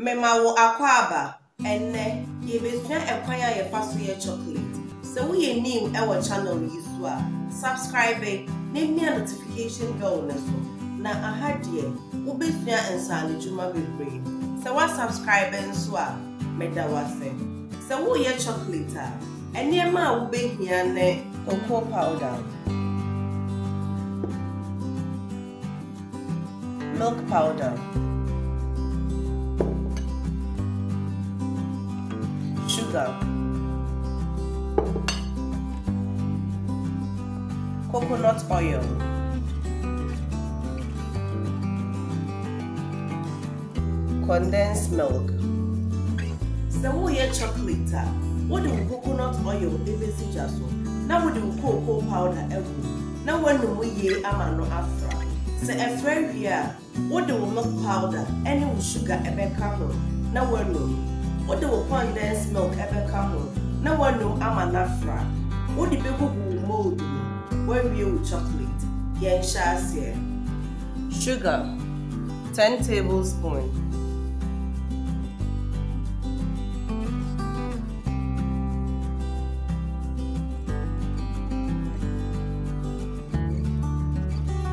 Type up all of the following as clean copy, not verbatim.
Memawo akwaba enne ye besua ekwanya ye faso ye chocolate. So we new our channel yiswa. Subscribe na mia notification bell na so. Na ahadie ubesua ensane juma bebre. So wa subscribe nso a meda wase. So wo ye chocolate a enne ma wo behia ne cocoa powder, milk powder, sugar, coconut oil, condensed milk. So we have chocolate. What do coconut oil ebesi jaso? Now we do cocoa powder evu. Now when we ye amano afra. So a friend here, what do milk powder? Any sugar ebe kamo. Now we know. What do condensed milk ebe kamo. Now we know amanafra. What the people who mold when we use chocolate? Yen shasye. Sugar 10 tablespoons.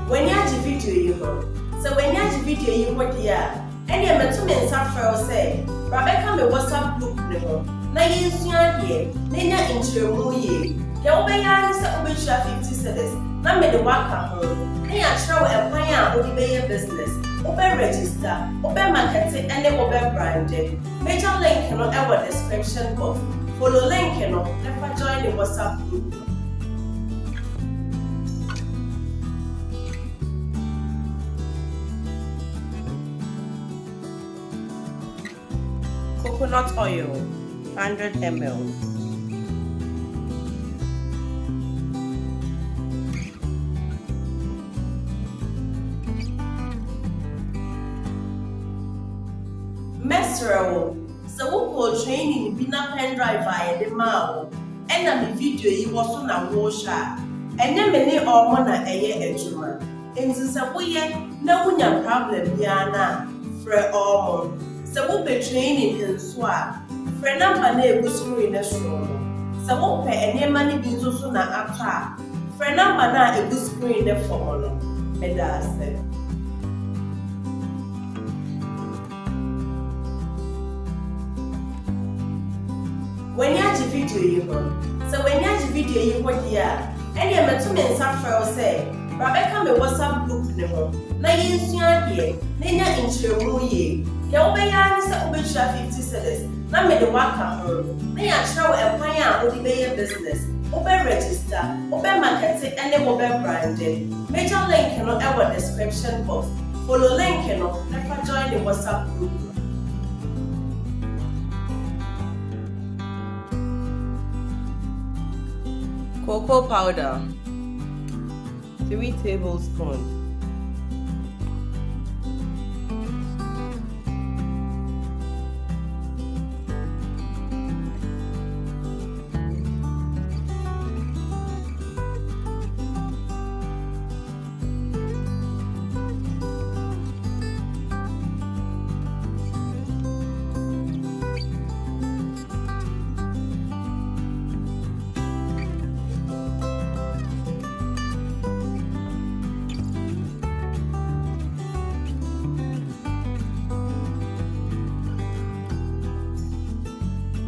When you have video you know. So when you have video you what here, and you met to men suffer say, Rebecca me WhatsApp group no. Na yin sua de, na nya intremu ye. Ya obeya ni se obesha 50 cedis. Na me de waka ho. Na ya travel e kwan a odi be business. Obe register, obe market and obe brand. Major link no e description box. Follow link no, never join the WhatsApp group. Coconut oil 100 ml. Mesro, so we training bina pen drive via the mao. And na me video you was na washa. And then many or mona eye ejuma. And since we na wunya problem yana fre all. So we be training in swa. Friend number na screen na show. So we pe any money bi so na aka. Friend number na screen na for no. Meda say. When you have video you know. So when you have video you what here. Any me to men suffer say. Rebecca me WhatsApp group ne ho. Na yin sua de, na nya intremu ye. Ya obeya ni se obesha 50 cedis. Na me de waka ho. Na ya travel e kwan a odi be business. Obe register, obe market and obe brand. Major link no e description box. Follow link no, never join the WhatsApp group. Cocoa powder 3 tablespoons.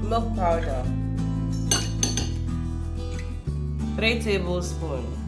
Milk powder 3 tablespoons.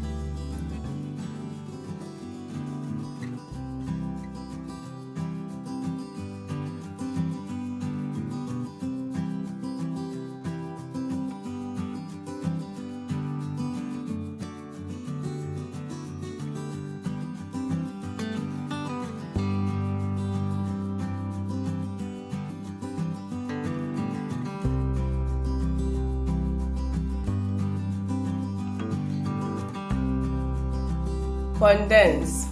Condense.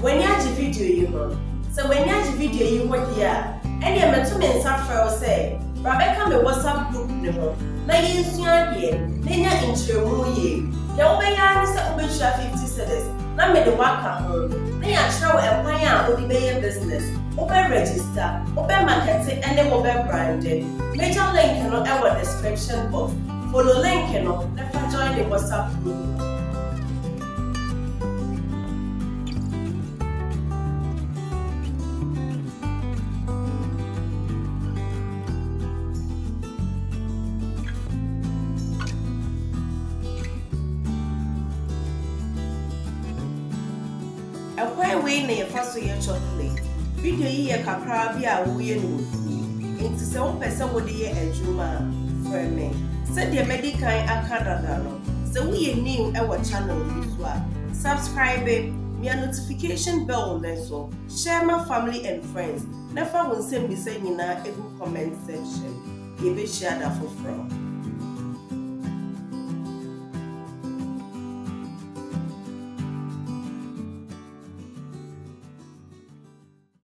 when you watch video you know. So when you watch video you what dia, and you meant to men suffer say, Rebecca me WhatsApp group no. Na yin sua de, na nya intremu ye. Ya obeya ni se obesha 50 cedis. Na me de waka ho. Na ya travel ekwan a odi be business. Obe register, obe marketing and then obe branding. Major link no e wo description box. Follow link no, never join the WhatsApp group. Why we na first year chocolate? Video ye kakra bi a wo ye no fu. Enti se wo pese wo de ye adwuma for me. Se de medical akadada no. Se wo ye new e wo channel bi so a. Subscribe me notification bell na so. Share my family and friends. Never won send me say nyina egu comment section. Ye be share that for from.